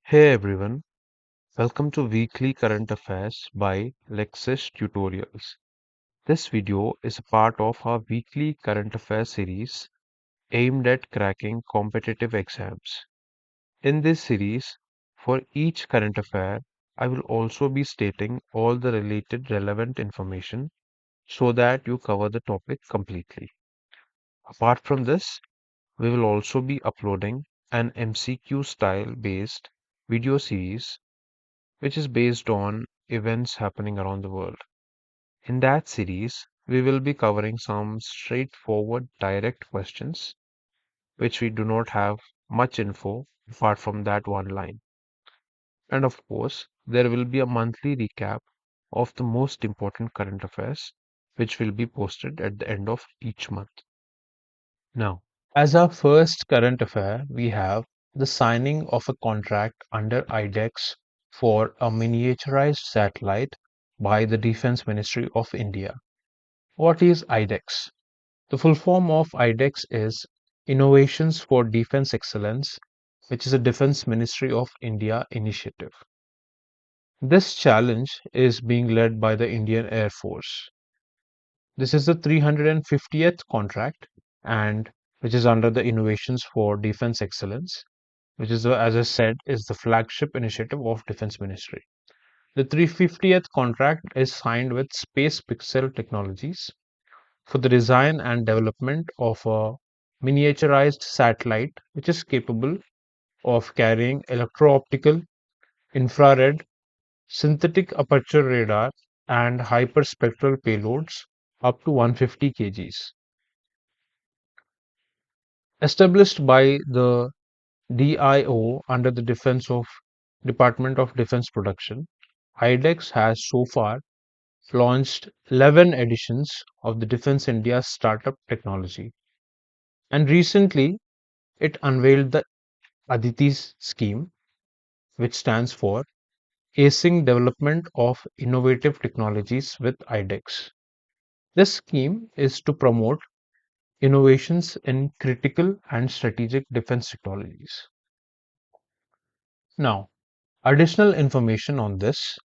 Hey everyone, welcome to Weekly Current Affairs by Lexis Tutorials. This video is a part of our weekly current affairs series aimed at cracking competitive exams. In this series, for each current affair, I will also be stating all the related relevant information so that you cover the topic completely. Apart from this, we will also be uploading an MCQ style based video series which is based on events happening around the world. In that series, we will be covering some straightforward, direct questions, which we do not have much info apart from that one line. And of course, there will be a monthly recap of the most important current affairs, which will be posted at the end of each month. Now, as our first current affair, we have the signing of a contract under IDEX for a miniaturized satellite by the Defense Ministry of India. What is IDEX? The full form of IDEX is Innovations for Defense Excellence, which is a Defense Ministry of India initiative. This challenge is being led by the Indian Air Force. This is the 350th contract and which is under the Innovations for Defense Excellence, which is, as I said, is the flagship initiative of Defense Ministry. The 350th contract is signed with Space Pixel Technologies for the design and development of a miniaturized satellite which is capable of carrying electro-optical, infrared, synthetic aperture radar, and hyperspectral payloads up to 150 kgs. Established by the DIO under the Department of Defense Production, IDEX has so far launched 11 editions of the Defense India Startup Technology, and recently it unveiled the Aditi scheme, which stands for Acing Development of Innovative Technologies with IDEX. This scheme is to promote innovations in critical and strategic defense technologies. Now, additional information on this,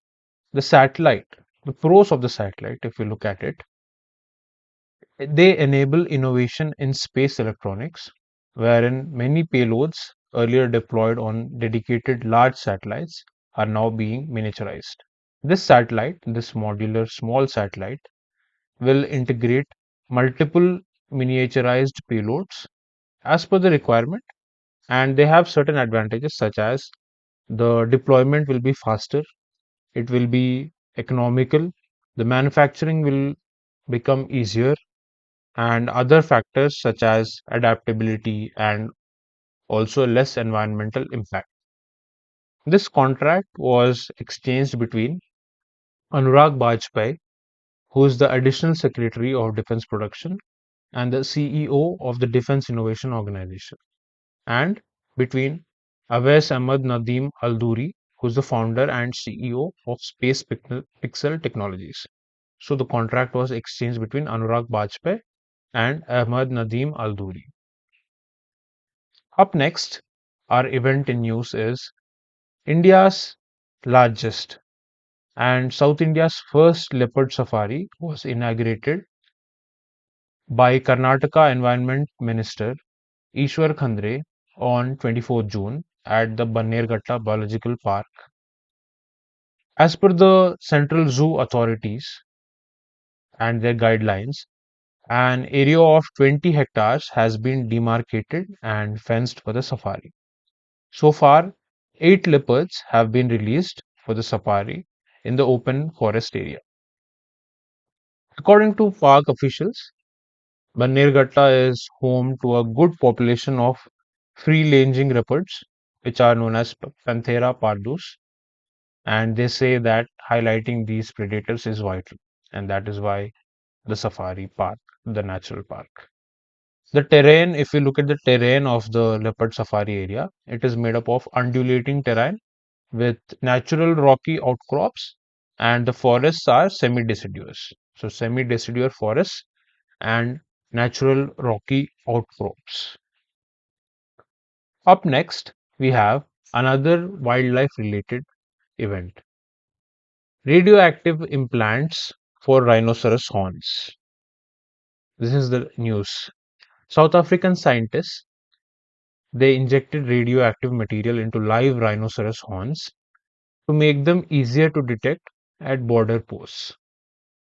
the satellite, the pros of the satellite, if you look at it, they enable innovation in space electronics, wherein many payloads earlier deployed on dedicated large satellites are now being miniaturized. This modular small satellite, will integrate multiple miniaturized payloads as per the requirement, and they have certain advantages such as the deployment will be faster, it will be economical, the manufacturing will become easier, and other factors such as adaptability and also less environmental impact. This contract was exchanged between Anurag Bajpai, who is the Additional Secretary of Defense Production and the CEO of the Defense Innovation Organization, and between Awais Ahmad Nadeem Alduri, who is the founder and CEO of Space Pixel Technologies. So the contract was exchanged between Anurag Bajpai and Ahmad Nadeem Alduri. Up next, our event in news is India's largest and South India's first leopard safari was inaugurated by Karnataka Environment Minister Ishwar Khandre on 24 June at the Bannerghatta Biological Park. As per the Central Zoo authorities and their guidelines, an area of 20 hectares has been demarcated and fenced for the safari. So far, 8 leopards have been released for the safari in the open forest area. According to park officials, Bannerghatta is home to a good population of free-ranging leopards, which are known as Panthera pardus, and they say that highlighting these predators is vital, and that is why the safari park, the natural park. The terrain, if you look at the terrain of the leopard safari area, it is made up of undulating terrain with natural rocky outcrops, and the forests are semi-deciduous. So, semi-deciduous forests and natural rocky outcrops. Up next, we have Another wildlife related event: radioactive implants for rhinoceros horns. This is the news. South African scientists, they injected radioactive material into live rhinoceros horns to make them easier to detect at border posts.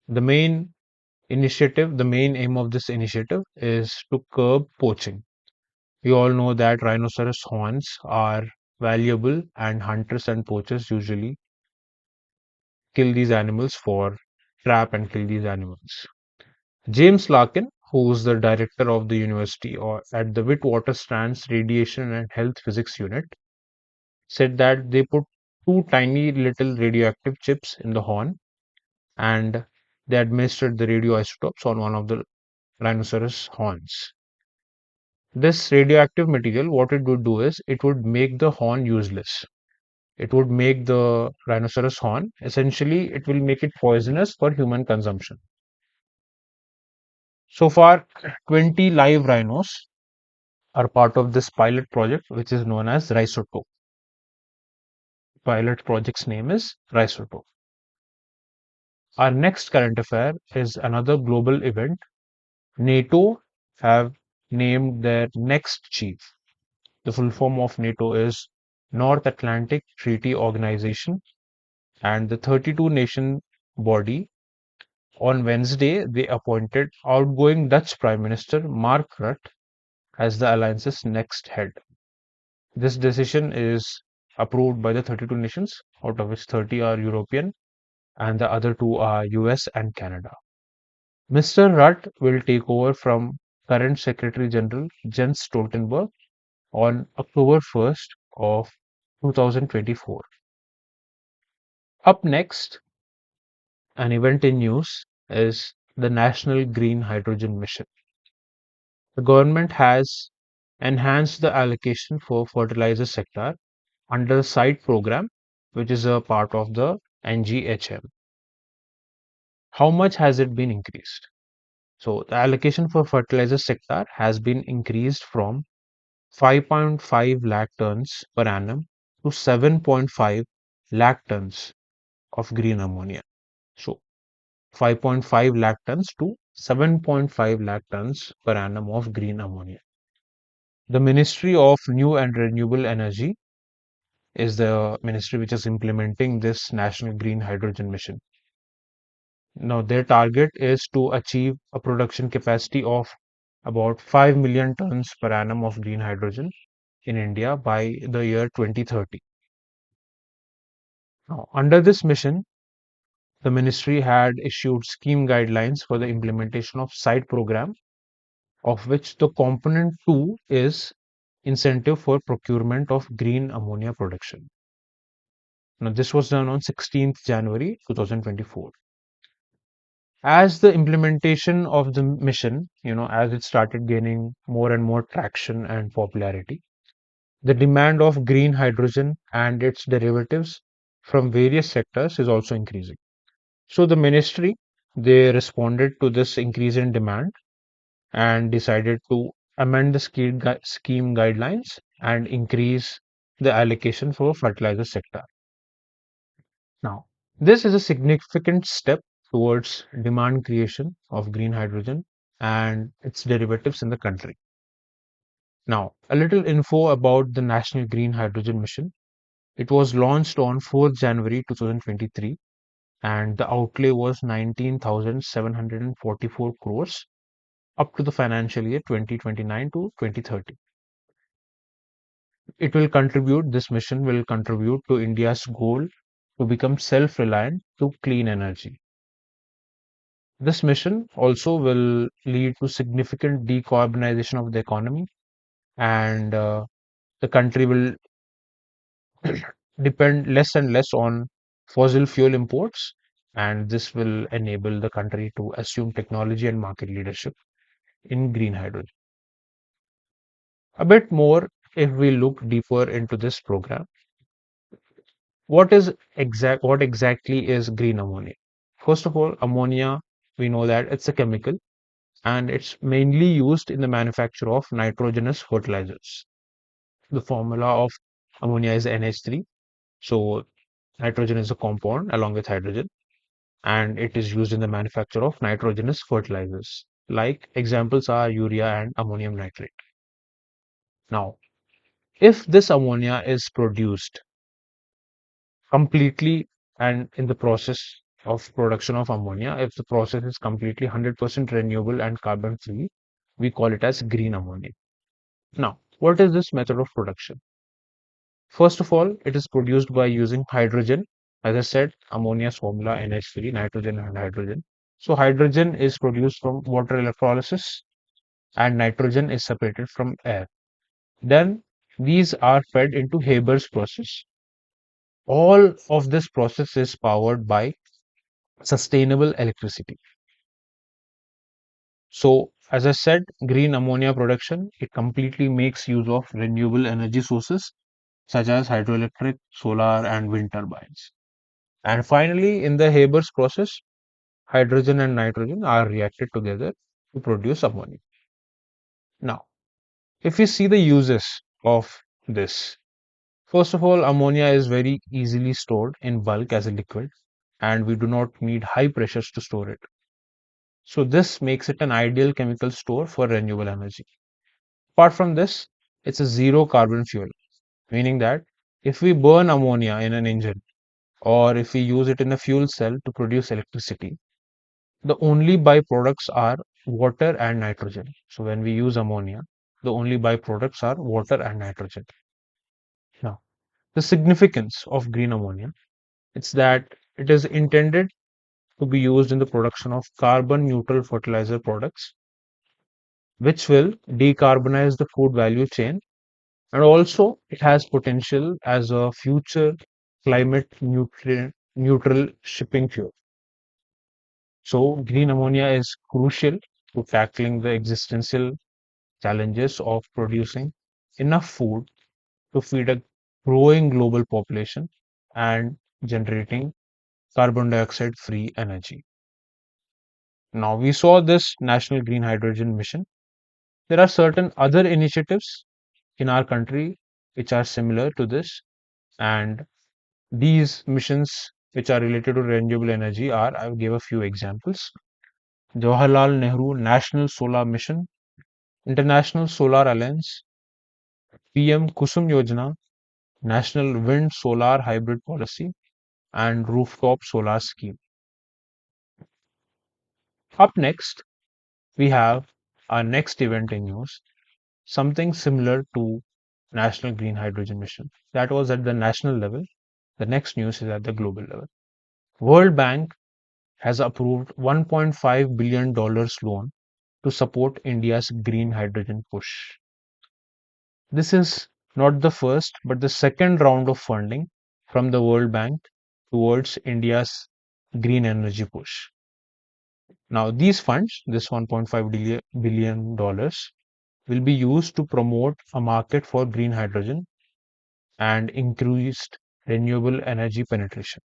The main aim of this initiative is to curb poaching. We all know that rhinoceros horns are valuable, and hunters and poachers usually kill these animals for trap and kill these animals. James Larkin, who's the director of the university or at the Witwatersrand's Radiation and Health Physics Unit, said that they put two tiny little radioactive chips in the horn and they administered the radioisotopes on one of the rhinoceros horns. This radioactive material, what it would do is it would make the horn useless. It would make the rhinoceros horn, essentially, it will make it poisonous for human consumption. So far, 20 live rhinos are part of this pilot project, which is known as Rhizotope. Pilot project's name is Rhizotope. Our next current affair is another global event. NATO have named their next chief. The full form of NATO is North Atlantic Treaty Organization, and the 32 nation body. On Wednesday, they appointed outgoing Dutch Prime Minister Mark Rutte as the alliance's next head. This decision is approved by the 32 nations, out of which 30 are European and the other two are US and Canada. Mr. Rutte will take over from current Secretary General Jens Stoltenberg on October 1st of 2024. Up next, an event in news is the National Green Hydrogen Mission. The government has enhanced the allocation for fertilizer sector under the SITE program, which is a part of the NGHM. How much has it been increased? So the allocation for fertilizer sector has been increased from 5.5 lakh tons per annum to 7.5 lakh tons of green ammonia. So 5.5 lakh tons to 7.5 lakh tons per annum of green ammonia. The Ministry of New and Renewable Energy is the ministry which is implementing this National Green Hydrogen Mission. Now, their target is to achieve a production capacity of about 5 million tons per annum of green hydrogen in India by the year 2030. Now, under this mission, the ministry had issued scheme guidelines for the implementation of SITE program, of which the component 2 is incentive for procurement of green ammonia production. Now, this was done on 16th January 2024. As the implementation of the mission, as it started gaining more and more traction and popularity, the demand of green hydrogen and its derivatives from various sectors is also increasing. So the ministry, they responded to this increase in demand and decided to amend the scheme guidelines and increase the allocation for fertilizer sector. Now, this is a significant step towards demand creation of green hydrogen and its derivatives in the country. Now, a little info about the National Green Hydrogen Mission. It was launched on 4th January 2023 and the outlay was 19,744 crores up to the financial year 2029 to 2030. This mission will contribute to India's goal to become self-reliant to clean energy. This mission also will lead to significant decarbonization of the economy, and the country will depend less and less on fossil fuel imports, and this will enable the country to assume technology and market leadership in green hydrogen. A bit more, if we look deeper into this program, what exactly is green ammonia? First of all, ammonia, we know that it's a chemical and it's mainly used in the manufacture of nitrogenous fertilizers. The formula of Ammonia is NH3. So nitrogen is a compound along with hydrogen, and it is used in the manufacture of nitrogenous fertilizers. Like examples are urea and ammonium nitrate. Now, if this ammonia is produced completely, and in the process of production of ammonia, if the process is completely 100% renewable and carbon free, we call it as green ammonia. Now, what is this method of production? First of all, it is produced by using hydrogen. As I said, ammonia's formula NH3, nitrogen and hydrogen. So hydrogen is produced from water electrolysis and nitrogen is separated from air. Then these are fed into Haber's process. All of this process is powered by sustainable electricity. So, as I said, green ammonia production, it completely makes use of renewable energy sources such as hydroelectric, solar, and wind turbines. And finally, in the Haber's process, hydrogen and nitrogen are reacted together to produce ammonia. Now, if we see the uses of this, first of all, ammonia is very easily stored in bulk as a liquid, and we do not need high pressures to store it. So, this makes it an ideal chemical store for renewable energy. Apart from this, it's a zero carbon fuel, meaning that if we burn ammonia in an engine or if we use it in a fuel cell to produce electricity, the only byproducts are water and nitrogen. So when we use ammonia, the only byproducts are water and nitrogen. Now, the significance of green ammonia, it's that it is intended to be used in the production of carbon neutral fertilizer products, which will decarbonize the food value chain, and also it has potential as a future neutral shipping fuel. So green ammonia is crucial to tackling the existential challenges of producing enough food to feed a growing global population and generating carbon dioxide free energy. Now, we saw this National Green Hydrogen Mission. There are certain other initiatives in our country which are similar to this, and these missions which are related to renewable energy are, I will give a few examples. Jawaharlal Nehru National Solar Mission, International Solar Alliance, PM Kusum Yojana, National Wind Solar Hybrid Policy, and Rooftop Solar Scheme. Up next, we have our next event in news, something similar to National Green Hydrogen Mission. That was at the national level. The next news is at the global level. World Bank has approved $1.5 billion loan to support India's green hydrogen push. This is not the first, but the second round of funding from the World Bank towards India's green energy push. Now, these funds, this $1.5 billion, will be used to promote a market for green hydrogen and increased renewable energy penetration.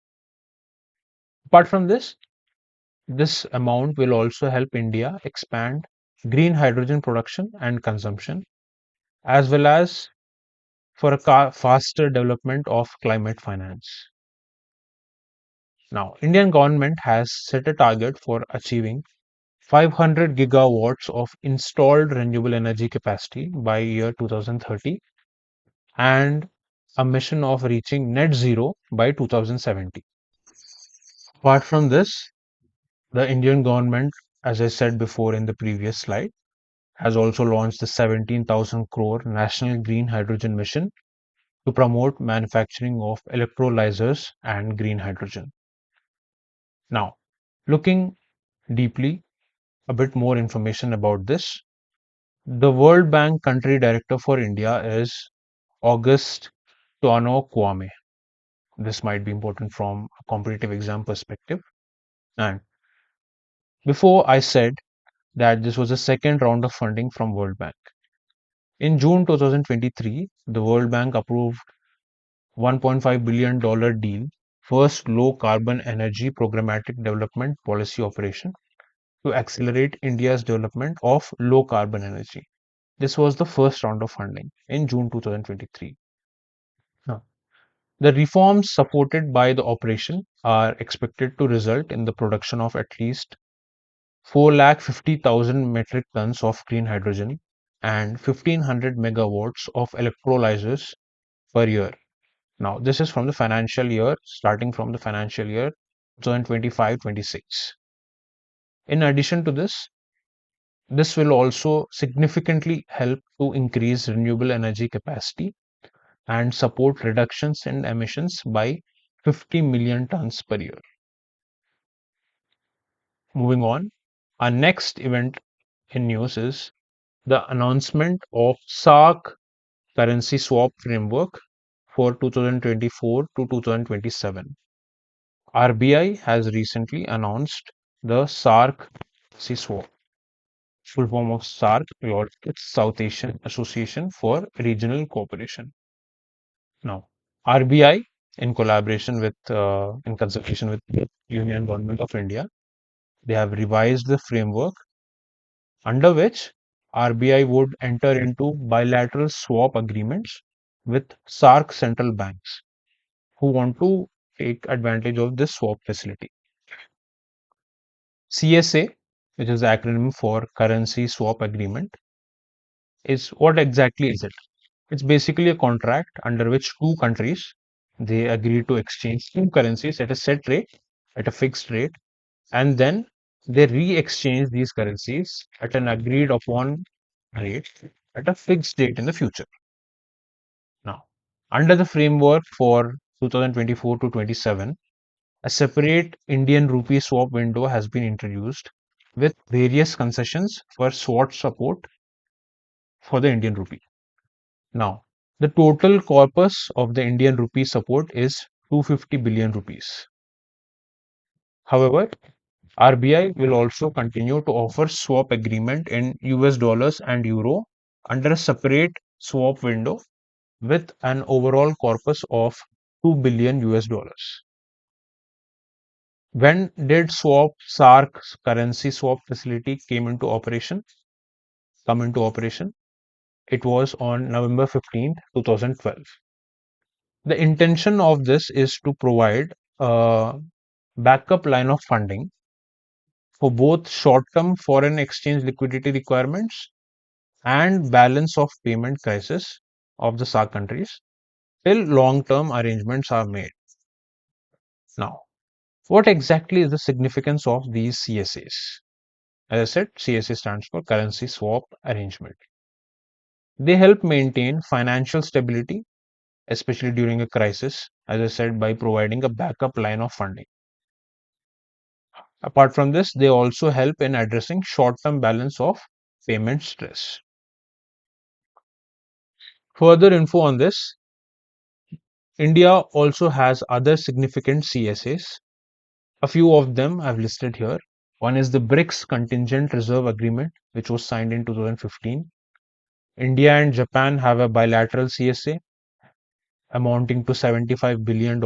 Apart from this, this amount will also help India expand green hydrogen production and consumption, as well as for a faster development of climate finance. Now, Indian government has set a target for achieving 500 gigawatts of installed renewable energy capacity by year 2030 and a mission of reaching net zero by 2070. Apart from this, the Indian government, as I said before in the previous slide, has also launched the 17,000 crore National Green Hydrogen Mission to promote manufacturing of electrolyzers and green hydrogen. Now, looking deeply, a bit more information about this. The World Bank Country Director for India is August Tuano Kwame. This might be important from a competitive exam perspective. And before I said that this was the second round of funding from World Bank. In June 2023, the World Bank approved $1.5 billion deal, first low carbon energy programmatic development policy operation to accelerate India's development of low carbon energy. This was the first round of funding in June 2023. The reforms supported by the operation are expected to result in the production of at least 450,000 metric tons of green hydrogen and 1500 megawatts of electrolyzers per year. Now, this is from the financial year, starting from the financial year 2025-26. In addition to this, this will also significantly help to increase renewable energy capacity and support reductions in emissions by 50 million tons per year. Moving on, our next event in news is the announcement of SARC currency swap framework for 2024 to 2027. RBI has recently announced the SARC currency swap, full form of SARC, or it's South Asian Association for Regional Cooperation. Now, RBI, in collaboration with, in consultation with the Union Government of India, they have revised the framework under which RBI would enter into bilateral swap agreements with SARC central banks who want to take advantage of this swap facility. CSA, which is the acronym for Currency Swap Agreement, is what exactly is it? It's basically a contract under which two countries they agree to exchange two currencies at a set rate, at a fixed rate, and then they re-exchange these currencies at an agreed upon rate at a fixed date in the future. Now, under the framework for 2024 to 27, a separate Indian rupee swap window has been introduced with various concessions for swap support for the Indian rupee. Now, the total corpus of the Indian rupee support is 250 billion rupees. However, RBI will also continue to offer swap agreement in US dollars and euro under a separate swap window with an overall corpus of 2 billion US dollars. When did SARC currency swap facility come into operation? It was on November 15th, 2012. The intention of this is to provide a backup line of funding for both short-term foreign exchange liquidity requirements and balance of payment crisis of the SAARC countries till long-term arrangements are made. Now, what exactly is the significance of these CSAs? As I said, CSA stands for Currency Swap Arrangement. They help maintain financial stability, especially during a crisis, as I said, by providing a backup line of funding. Apart from this, they also help in addressing short-term balance of payment stress. Further info on this, India also has other significant CSAs. A few of them I've listed here. One is the BRICS Contingent Reserve Agreement, which was signed in 2015. India and Japan have a bilateral CSA amounting to $75 billion.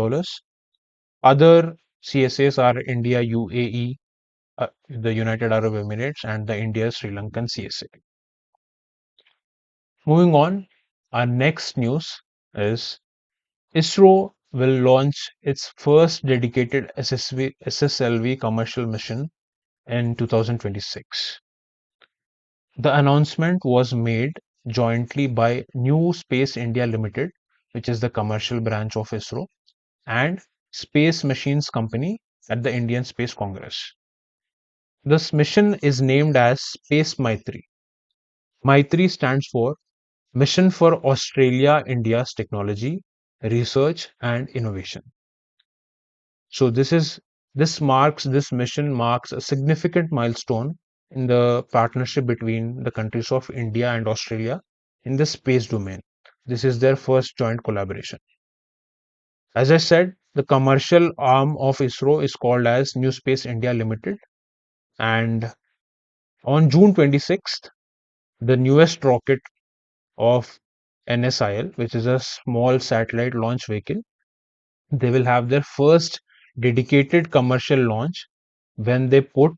Other CSAs are India UAE, the United Arab Emirates, and the India Sri Lankan CSA. Moving on, our next news is ISRO will launch its first dedicated SSLV commercial mission in 2026. The announcement was made jointly by New Space India Limited, which is the commercial branch of ISRO, and Space Machines Company at the Indian Space Congress. This mission is named as Space Maitri. Maitri stands for Mission for Australia India's Technology, Research and Innovation. So this mission marks a significant milestone in the partnership between the countries of India and Australia in the space domain. This is their first joint collaboration. As I said, the commercial arm of ISRO is called as New Space India Limited, and on June 26th, the newest rocket of NSIL, which is a small satellite launch vehicle, they will have their first dedicated commercial launch when they put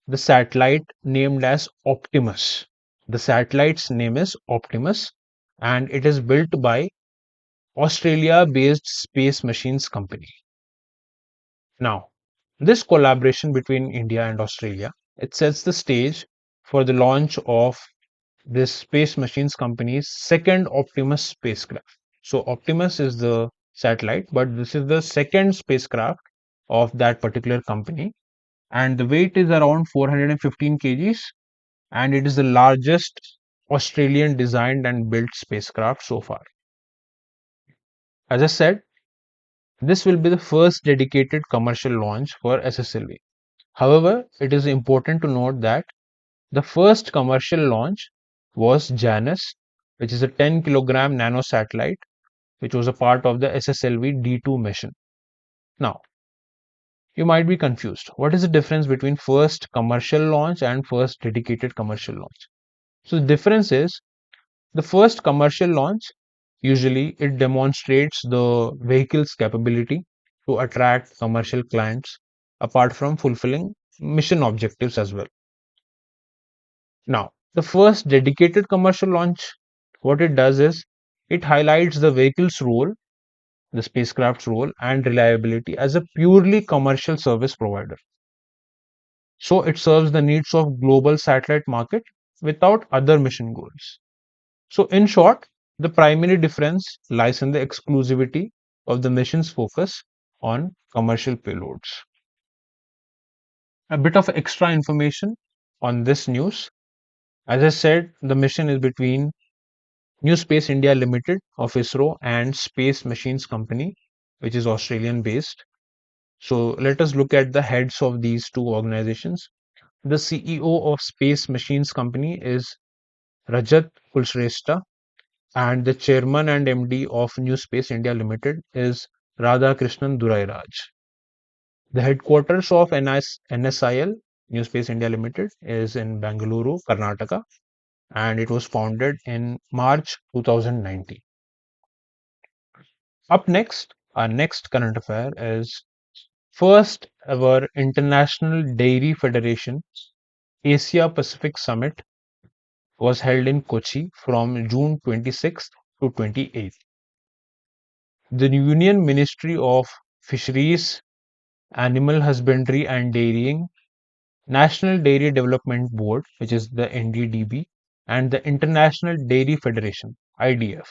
the satellite named as Optimus. The satellite's name is Optimus, and it is built by Australia-based Space Machines Company. Now, this collaboration between India and Australia, it sets the stage for the launch of this Space Machines Company's second Optimus spacecraft. So Optimus is the satellite, but this is the second spacecraft of that particular company, and the weight is around 415 kgs, and it is the largest Australian designed and built spacecraft so far. As I said, this will be the first dedicated commercial launch for SSLV. However, it is important to note that the first commercial launch was Janus, which is a 10 kilogram nano satellite, which was a part of the SSLV D2 mission. Now, you might be confused. What is the difference between first commercial launch and first dedicated commercial launch? So, the difference is the first commercial launch usually it demonstrates the vehicle's capability to attract commercial clients apart from fulfilling mission objectives as well. Now, the first dedicated commercial launch, what it does is it highlights the vehicle's role, the spacecraft's role, and reliability as a purely commercial service provider. So it serves the needs of global satellite market without other mission goals. So in short, the primary difference lies in the exclusivity of the mission's focus on commercial payloads. A bit of extra information on this news. As I said, the mission is between New Space India Limited of ISRO and Space Machines Company, which is Australian based. So let us look at the heads of these two organizations. The CEO of Space Machines Company is Rajat Kulshrestha, and the chairman and MD of New Space India Limited is Radhakrishnan Durairaj. The headquarters of NSIL, New Space India Limited, is in Bangalore, Karnataka, and it was founded in March 2019. Up next, our next current affair is first ever International Dairy Federation Asia Pacific Summit was held in Kochi from June 26th to 28th. The Union Ministry of Fisheries, Animal Husbandry and Dairying, National Dairy Development Board, which is the NDDB, and the International Dairy Federation, IDF.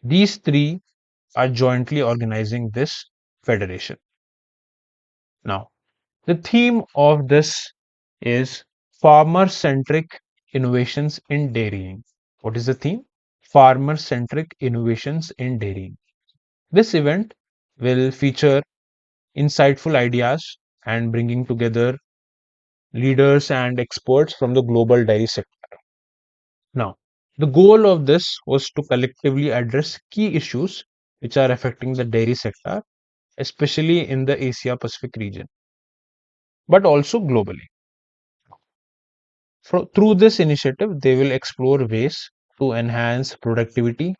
These three are jointly organizing this federation. Now, the theme of this is farmer centric innovations in dairying. What is the theme? Farmer centric innovations in dairying. This event will feature insightful ideas and bringing together leaders and experts from the global dairy sector. Now, the goal of this was to collectively address key issues which are affecting the dairy sector, especially in the Asia Pacific region, but also globally. Through this initiative, they will explore ways to enhance productivity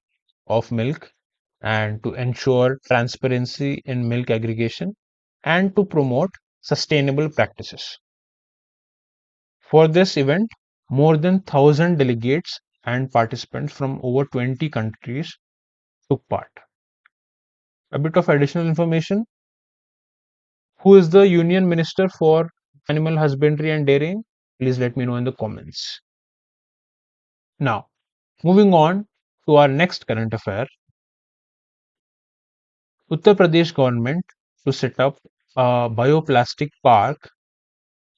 of milk and to ensure transparency in milk aggregation and to promote sustainable practices. For this event, more than 1,000 delegates and participants from over 20 countries took part. A bit of additional information. Who is the Union Minister for Animal Husbandry and Dairying? Please let me know in the comments. Now, moving on to our next current affair. Uttar Pradesh government to set up a bioplastic park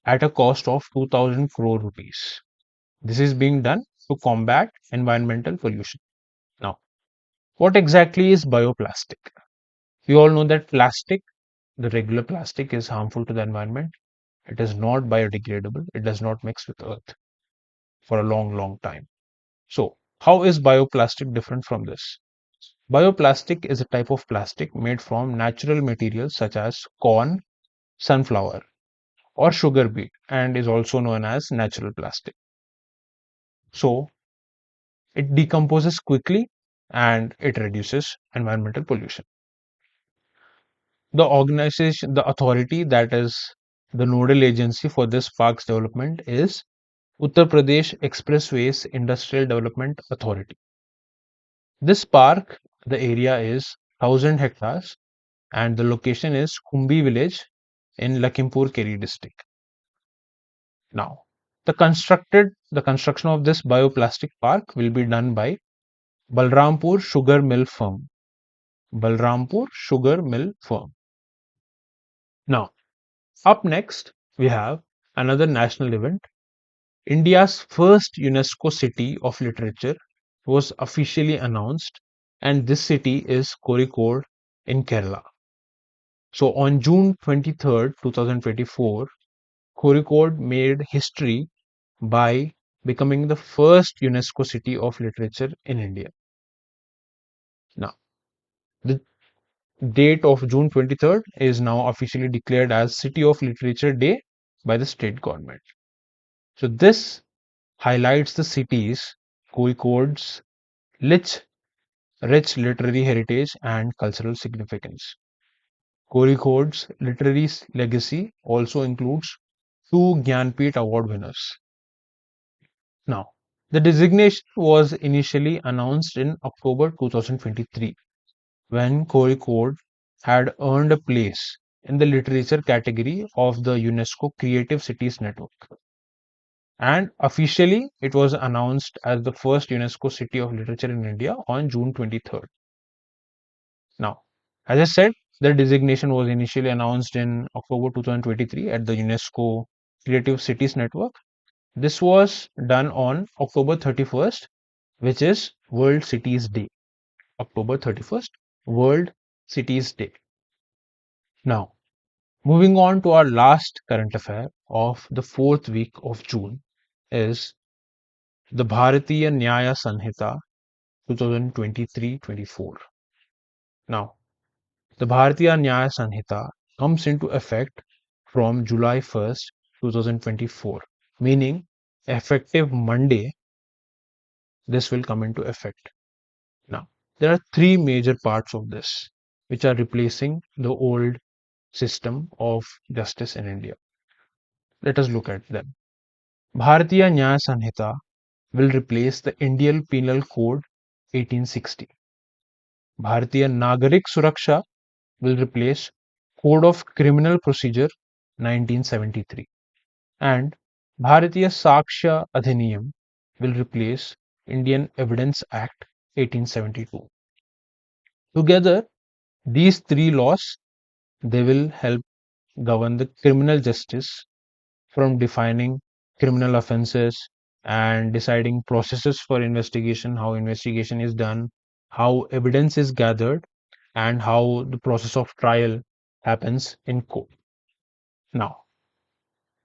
at a cost of 2000 crore rupees. This is being done to combat environmental pollution. Now, what exactly is bioplastic? We all know that plastic, the regular plastic, is harmful to the environment. It is not biodegradable. It does not mix with earth for a long, long time. So, how is bioplastic different from this? Bioplastic is a type of plastic made from natural materials such as corn, sunflower, or sugar beet, and is also known as natural plastic. So, it decomposes quickly and it reduces environmental pollution. The organization, the authority that is the nodal agency for this park's development is Uttar Pradesh Expressways Industrial Development Authority. This park, the area is 1,000 hectares, and the location is Khumbi village in Lakhimpur Kheri district. Now, the construction of this bioplastic park will be done by Balrampur Sugar Mill Firm. Balrampur Sugar Mill Firm. Now, up next, we have another national event. India's first UNESCO City of Literature was officially announced, and this city is Kozhikode in Kerala. So, on June 23rd, 2024, Kozhikode made history by becoming the first UNESCO City of Literature in India. Now, the date of June 23rd is now officially declared as City of Literature Day by the state government. So, this highlights the city's Kozhikode's rich, rich literary heritage and cultural significance. Kozhikode's literary legacy also includes two Gyanpith Award winners. Now, the designation was initially announced in October 2023 when Kozhikode had earned a place in the literature category of the UNESCO Creative Cities Network. And officially, it was announced as the first UNESCO City of Literature in India on June 23rd. Now, as I said, the designation was initially announced in October 2023 at the UNESCO Creative Cities Network. This was done on October 31st, which is World Cities Day. October 31st, World Cities Day. Now, moving on to our last current affair of the fourth week of June is the Bharatiya Nyaya Sanhita 2023-24. Now, the Bharatiya Nyaya Sanhita comes into effect from July 1st, 2024, meaning effective Monday, this will come into effect. Now, there are three major parts of this which are replacing the old system of justice in India. Let us look at them. Bharatiya Nyaya Sanhita will replace the Indian Penal Code 1860. Bharatiya Nagarik Suraksha will replace Code of Criminal Procedure 1973. And Bharatiya Sakshya Adhiniyam will replace Indian Evidence Act 1872. Together, these three laws, they will help govern the criminal justice from defining criminal offenses and deciding processes for investigation, how investigation is done, how evidence is gathered, and how the process of trial happens in court. Now,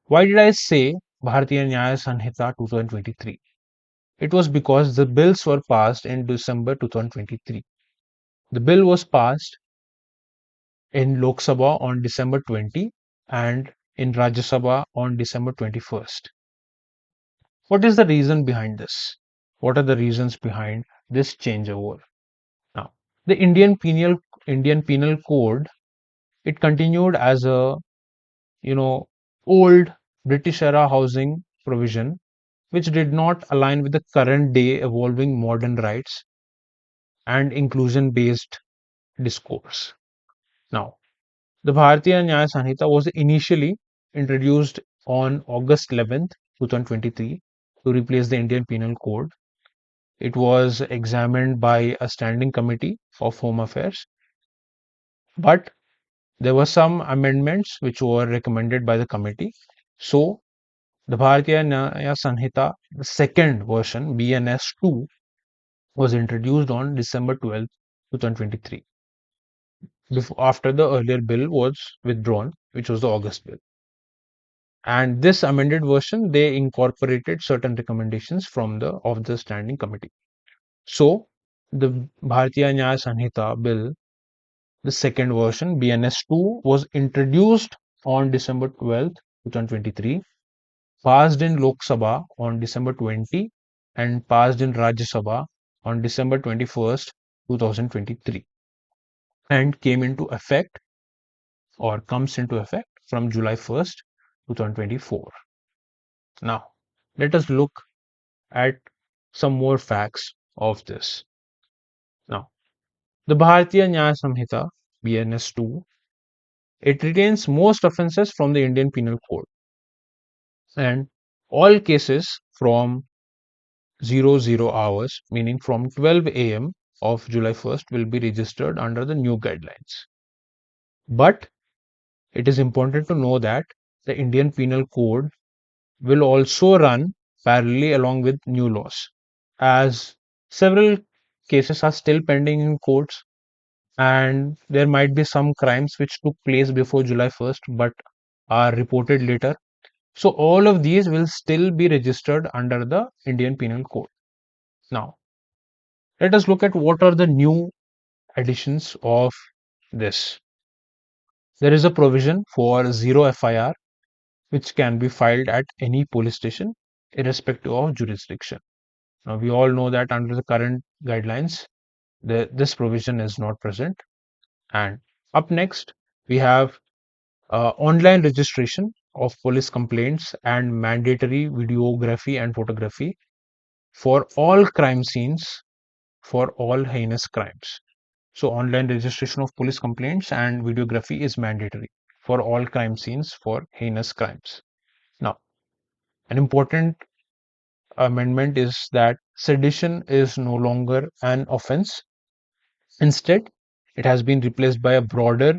why did I say Bharatiya Nyaya Sanhita 2023? It was because the bills were passed in December 2023. The bill was passed in Lok Sabha on December 20 and in Rajya Sabha on December 21st. What is the reason behind this? What are the reasons behind this changeover? Now, the Indian Penal Code, it continued as a you know old British era housing provision which did not align with the current day evolving modern rights and inclusion based discourse. Now, the Bharatiya Nyaya Sanhita was initially introduced on August 11th, 2023 to replace the Indian Penal Code. It was examined by a standing committee of Home Affairs, but there were some amendments which were recommended by the committee. So, the Bharatiya Nyaya Sanhita, the second version, BNS 2, was introduced on December 12th, 2023, after the earlier bill was withdrawn, which was the August bill. And this amended version, they incorporated certain recommendations from the standing committee. So, the Bharatiya Nyaya Sanhita bill, the second version, BNS 2, was introduced on December 12th, 2023, passed in Lok Sabha on December 20, and passed in Rajya Sabha on December 21st, 2023, and came into effect or comes into effect from July 1st, 2024. Now, let us look at some more facts of this. Now, The Bharatiya Nyaya Samhita (BNS 2) it retains most offences from the Indian Penal Code, and all cases from 00 hours, meaning from 12 a.m. of July 1st, will be registered under the new guidelines. But it is important to know that the Indian Penal Code will also run parallelly along with new laws, as several cases are still pending in courts, and there might be some crimes which took place before July 1st but are reported later. So, all of these will still be registered under the Indian Penal Code. Now, let us look at what are the new additions of this. There is a provision for zero FIR, which can be filed at any police station, irrespective of jurisdiction. Now, we all know that under the current guidelines, this provision is not present. And up next, we have online registration of police complaints and mandatory videography and photography for all crime scenes for all heinous crimes. So, online registration of police complaints and videography is mandatory for all crime scenes for heinous crimes. Now, an important amendment is that sedition is no longer an offense. Instead, it has been replaced by a broader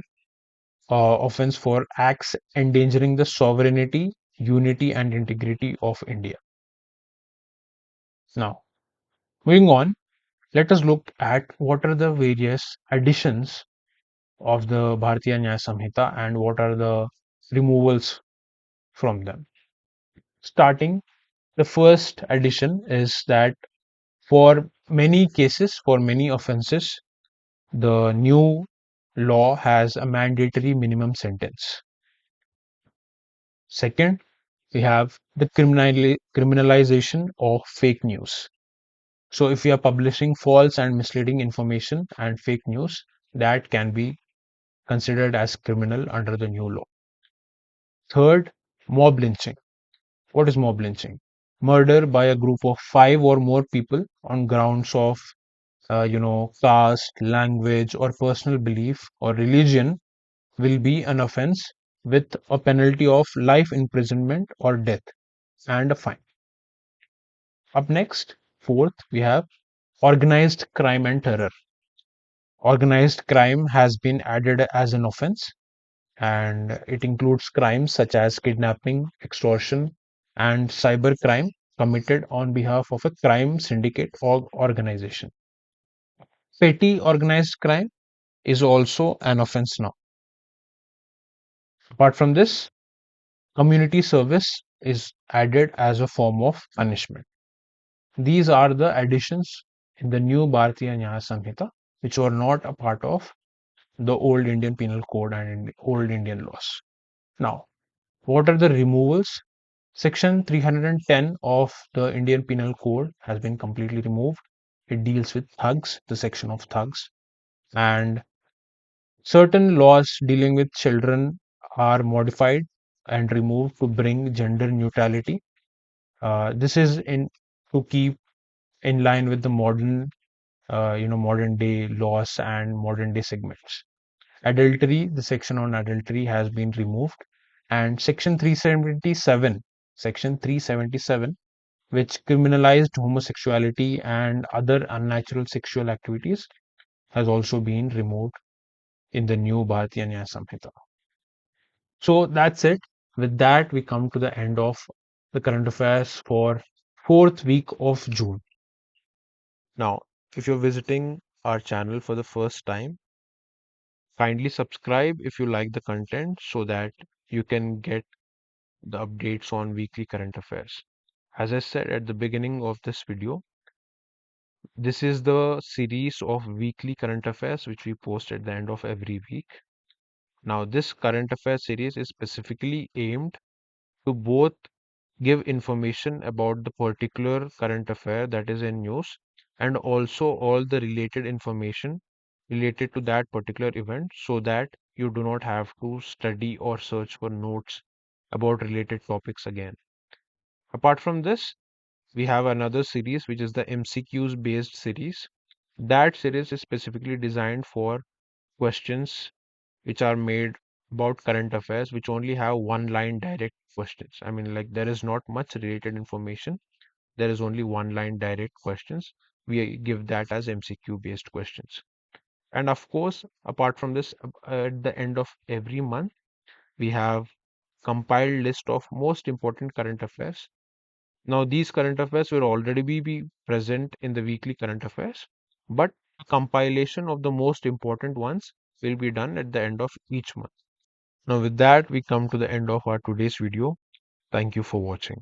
offense for acts endangering the sovereignty, unity, and integrity of India. Now, moving on, let us look at what are the various additions of the Bharatiya Nyaya Samhita and what are the removals from them. Starting, the first addition is that for many cases, for many offenses, the new law has a mandatory minimum sentence. Second, we have the criminalization of fake news. So, if we are publishing false and misleading information and fake news, that can be considered as criminal under the new law. Third, mob lynching. What is mob lynching? Murder by a group of five or more people on grounds of, caste, language, or personal belief or religion will be an offense with a penalty of life imprisonment or death and a fine. Up next, fourth, we have organized crime and terror. Organized crime has been added as an offense, and it includes crimes such as kidnapping, extortion, and cybercrime committed on behalf of a crime syndicate or organization. Petty organized crime is also an offense now. Apart from this, community service is added as a form of punishment. These are the additions in the new Bharatiya Nyaya Samhita, which were not a part of the old Indian Penal Code and old Indian laws. Now, what are the removals? Section 310 of the Indian Penal Code has been completely removed. It deals with thugs, the section of thugs, and certain laws dealing with children are modified and removed to bring gender neutrality. This is in to keep in line with the modern day laws and modern day segments. Adultery, the section on adultery has been removed, and section 377, which criminalized homosexuality and other unnatural sexual activities, has also been removed in the new Bharatiya Nyaya Samhita. So that's it. With that, we come to the end of the current affairs for fourth week of June. Now, if you're visiting our channel for the first time, kindly subscribe if you like the content so that you can get the updates on weekly current affairs. As I said at the beginning of this video, this is the series of weekly current affairs which we post at the end of every week. Now, this current affairs series is specifically aimed to both give information about the particular current affair that is in news and also all the related information related to that particular event so that you do not have to study or search for notes about related topics again. Apart from this, we have another series which is the MCQs based series That series is specifically designed for questions which are made about current affairs, which only have one line direct questions. I mean, like there is not much related information. There is only one line direct questions. We give that as MCQ based questions. And of course, apart from this, at the end of every month, we have compiled list of most important current affairs. Now, these current affairs will already be present in the weekly current affairs, but a compilation of the most important ones will be done at the end of each month. Now, with that, we come to the end of our today's video. Thank you for watching.